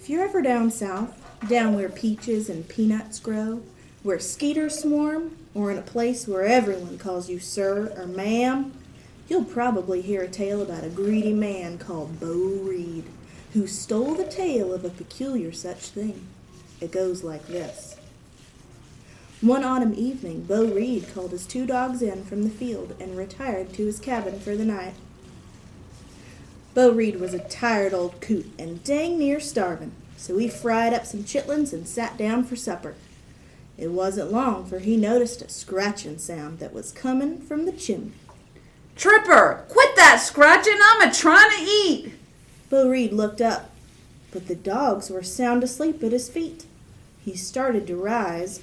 If you're ever down south, down where peaches and peanuts grow, where skeeters swarm, or in a place where everyone calls you sir or ma'am, you'll probably hear a tale about a greedy man called Bo Reed, who stole the tale of a peculiar such thing. It goes like this. One autumn evening, Bo Reed called his 2 dogs in from the field and retired to his cabin for the night. Bo Reed was a tired old coot and dang near starving, so he fried up some chitlins and sat down for supper. It wasn't long for he noticed a scratching sound that was coming from the chimney. Tripper, quit that scratching, I'm a-trying to eat. Bo Reed looked up, but the dogs were sound asleep at his feet. He started to rise,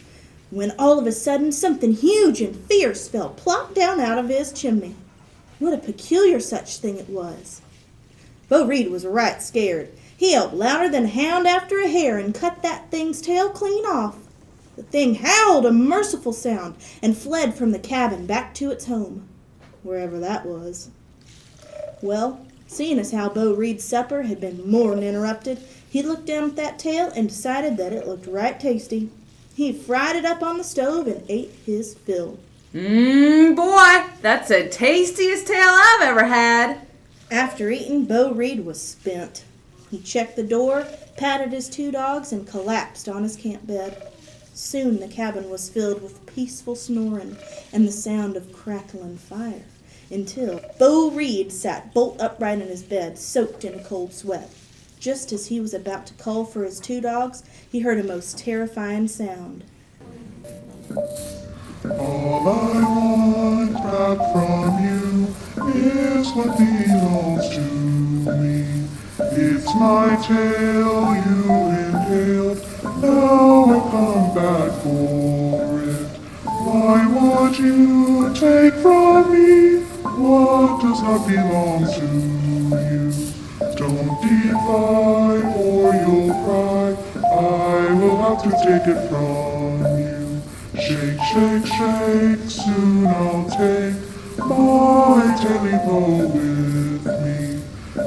when all of a sudden something huge and fierce fell plop down out of his chimney. What a peculiar such thing it was. Bo Reed was right scared. He yelped louder than a hound after a hare and cut that thing's tail clean off. The thing howled a merciful sound and fled from the cabin back to its home, wherever that was. Well, seeing as how Bo Reed's supper had been more'n interrupted, he looked down at that tail and decided that it looked right tasty. He fried it up on the stove and ate his fill. Boy, that's the tastiest tail I've ever had. After eating, Bo Reed was spent. He checked the door, patted his 2 dogs, and collapsed on his camp bed. Soon the cabin was filled with peaceful snoring and the sound of crackling fire, until Bo Reed sat bolt upright in his bed, soaked in a cold sweat. Just as he was about to call for his 2 dogs, he heard a most terrifying sound. All I want back from you is what belongs to me. It's my tail you inhaled, now I come back for it. Why would you take from me what does not belong to you? Don't divide or you'll cry, I will have to take it from you. Shake, shake, shake, soon I'll take my Tailypo with me.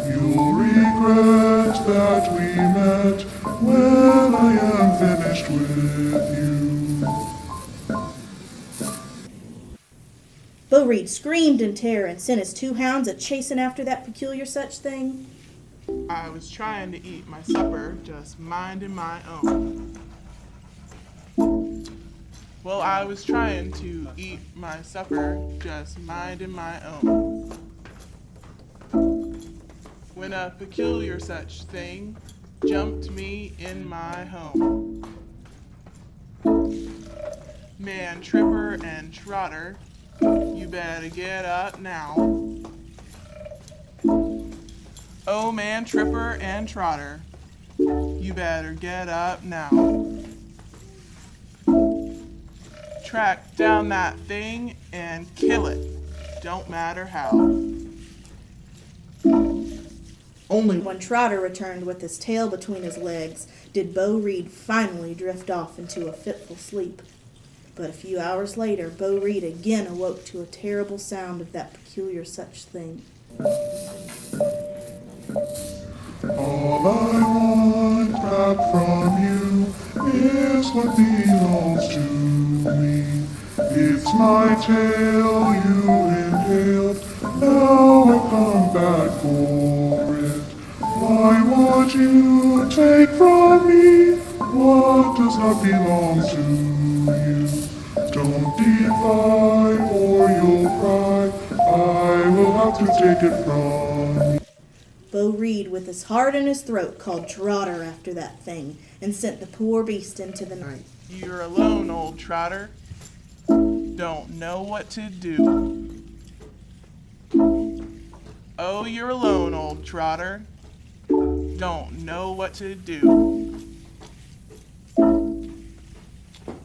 You'll regret that we met when I am finished with you. Bo Reed screamed in terror and sent his 2 hounds a-chasing after that peculiar such thing. I was trying to eat my supper, just minding my own. Well, I was trying to eat my supper, just minding my own, when a peculiar such thing jumped me in my home. Man, Tripper and Trotter, you better get up now. Oh man, Tripper and Trotter, you better get up now. Track down that thing and kill it, don't matter how. Only when Trotter returned with his tail between his legs did Bo Reed finally drift off into a fitful sleep. But a few hours later, Bo Reed again awoke to a terrible sound of that peculiar such thing. All I want back from you is what belongs to me. It's my tail you inhaled, now I come back for it. Why would you take from me what does not belong to you? Don't divide or you'll cry, I will have to take it from you. Bo Reed, with his heart in his throat, called Trotter after that thing and sent the poor beast into the night. You're alone, old Trotter. Don't know what to do. Oh, you're alone, old Trotter. Don't know what to do.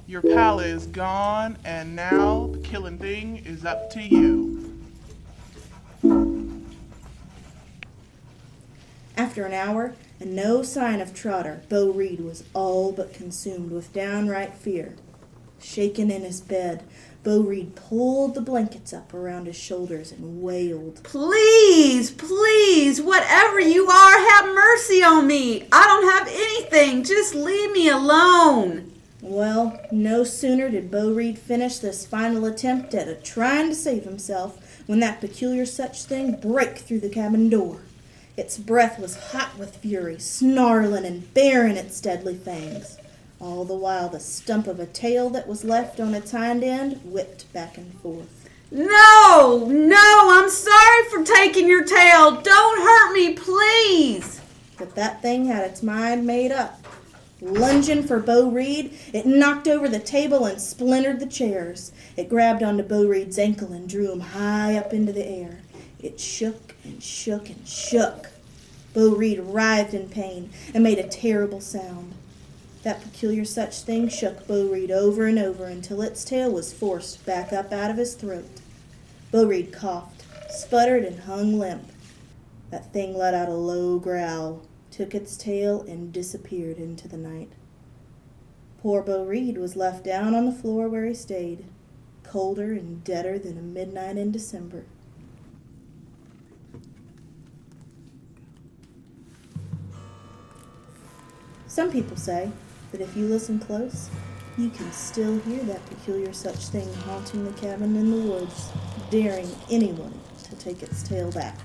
Your pal is gone, and now the killing thing is up to you. After an hour, and no sign of Trotter, Bo Reed was all but consumed with downright fear. Shaken in his bed, Bo Reed pulled the blankets up around his shoulders and wailed. Please, please, whatever you are, have mercy mercy on me. I don't have anything. Just leave me alone. Well, no sooner did Bo Reed finish this final attempt at trying to save himself when that peculiar such thing broke through the cabin door. Its breath was hot with fury, snarling and baring its deadly fangs. All the while the stump of a tail that was left on its hind end whipped back and forth. No, I'm sorry for taking your tail. Don't hurt me, please. But that thing had its mind made up. Lunging for Bo Reed, it knocked over the table and splintered the chairs. It grabbed onto Bo Reed's ankle and drew him high up into the air. It shook and shook and shook. Bo Reed writhed in pain and made a terrible sound. That peculiar such thing shook Bo Reed over and over until its tail was forced back up out of his throat. Bo Reed coughed, sputtered, and hung limp. That thing let out a low growl, took its tail, and disappeared into the night. Poor Bo Reed was left down on the floor where he stayed, colder and deader than a midnight in December. Some people say that if you listen close, you can still hear that peculiar such thing haunting the cabin in the woods, daring anyone to take its tail back.